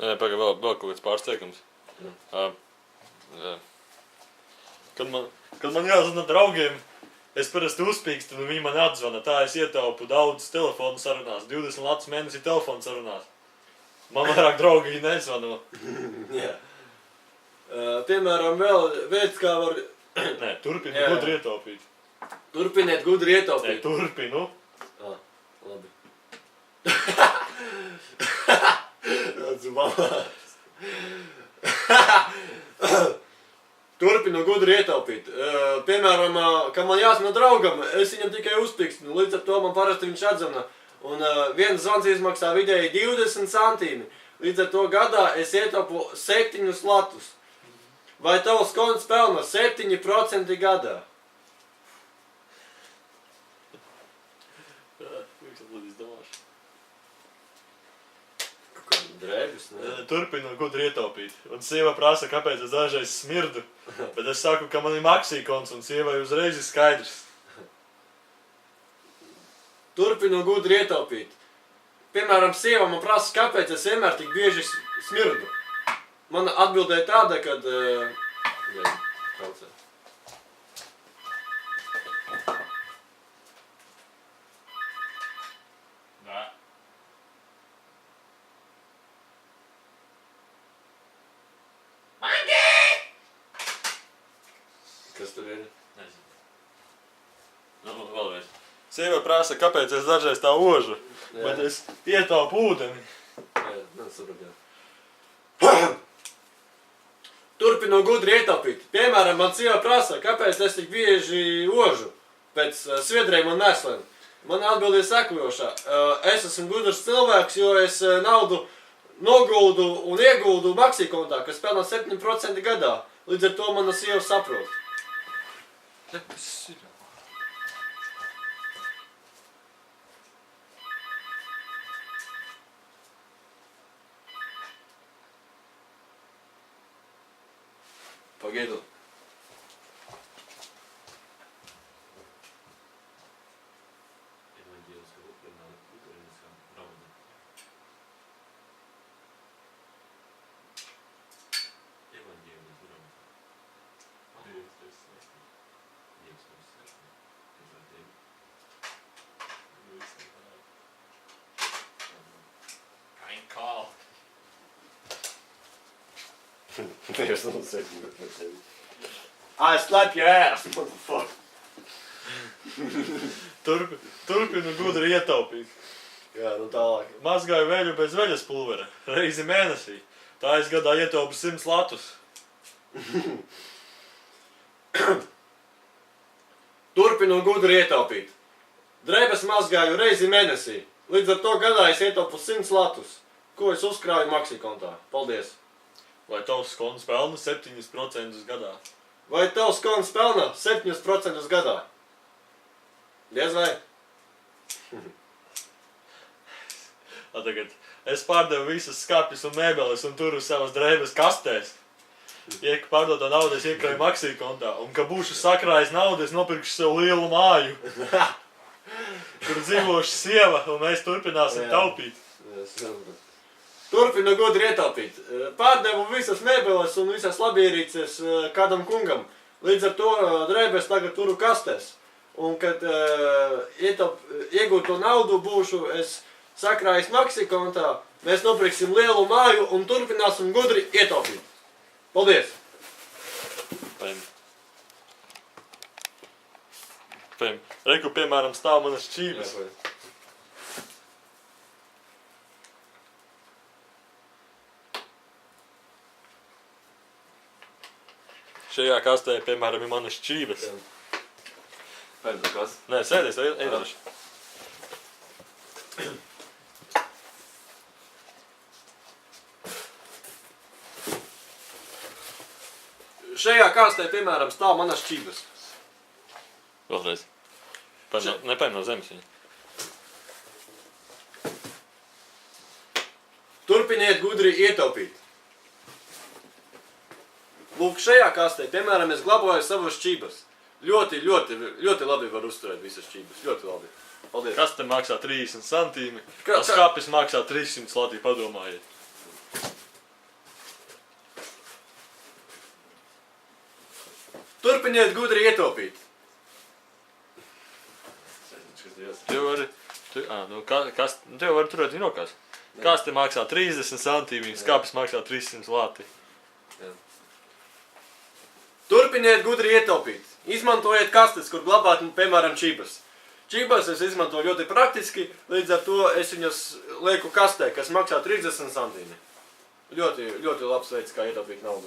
Nē, pagaid, vēl kaut kāds pārsteigums. Kad man jāzvana draugiem, es parasti uzpīkstu, un viņi man atzvana. Tā es ietaupu daudz telefonu sarunās, 20 latus mēnesī telefonu sarunās. Man vairāk draugi nezvana. Jā. Piemēram, vēl veids, kā var... Nē, turpini gudri ietaupīt. Turpiniet gudri ietaupīt. Nē, turpinu. Labi. Redzu, mamās. Turpinu gudri ietaupīt. Piemēram, kad man jāsaka draugam, es viņam tikai uzpikstinu, līdz ar to man parasti viņš atzvana. Un viens zvans izmaksā vidēji 20 centīmi. Līdz ar to gadā es ietaupu 7 latus. Vai tavs konts pelna 7% gadā? Drēbis, ne? Turpinu gudri ietaupīt. Un sieva prasa, kāpēc es dažreiz smirdu. Bet es saku, ka man ir maksīkons, un sievai uzreiz ir skaidrs. Turpinu gudri ietaupīt. Piemēram, sieva man prasa, kāpēc es vienmēr tik bieži smirdu. Man atbildēja tāda, kad... Kas tur ir? Nezinu. Vēlreiz. Sieva prasa, kāpēc es dažreiz tā ožu, bet es ietaupu ūdeni. Jā, nesapratu. Turpinu gudri ietaupīt. Piemēram, man sieva prasa, kāpēc es tik bieži ožu pēc sviedrēm un neslēm. Man atbildīja sekojošā. Es esmu gudrs cilvēks, jo es naudu noguldu un ieguldu maksīkontā, kas pelna 7% gadā. Līdz ar to mana sieva saprot. Pagaidu. There's no second for tevi. I slap your ass, motherfucker. Turpinu gudri ietaupīt. Jā, nu tālāk. Mazgāju veļu bez veļas pulvera, reizi mēnesī. Tā es gadā ietaupu 100 latus. Turpinu gudri ietaupīt. Drēbes mazgāju reizi mēnesī. Līdz ar to gadā es ietaupu 100 latus, ko es uzkrāju maksīkontā. Paldies. Vai tavs konts pelna 7% gadā? Vai tavs konts pelna 7% gadā? Diez vai? Tagad es pārdevu visas skapjas un mēbeles un turu savas drēbes kastēs. Pārdotā naudu es iekrāju maksīkontā. Un, ka būšu sakrājis naudu, es nopirkšu sev lielu māju. Kur dzīvošu sieva un mēs turpināsim taupīt. Turpinu gudri ietaupīt. Pārdevu visas mēbeles un visas labierīces kādam kungam. Līdz ar to drēbes tagad turu kastēs. Un, kad iegūto naudu būšu es sakrājis maksīkontā, mēs nopirksim lielu māju un turpināsim gudri ietaupīt. Paldies! Reku, piemēram, stāv manas šķības. Šajā kastē, piemēram, ir manas šķības. Pēc kas? Nē, sēdies, ēdaši. Šajā kastē, piemēram, stāv manas šķības. Vēlreiz. Nepaim no zemes viņa. Turpiniet gudri ietaupīt. Lūk, šajā kastē, piemēram, es glabāju savas šķības. Ļoti labi var uzturēt visas šķības. Ļoti labi. Paldies. Kaste maksā 30 centīmi, skapis maksā 300 lati, padomājiet. Turpiniet gudri ietaupīt. Tu vari, tu jau vari turēt rokās. Kaste maksā 30 centīmi, skapis maksā 300 lati. Turpiniet gudri ietaupīt. Izmantojiet kastes, kur glabāt, piemēram, čibas. Čibas es izmantoju ļoti praktiski, līdz ar to es viņas lieku kastē, kas maksā 30 centīmi. Ļoti labs veids, kā ietaupīt naudu.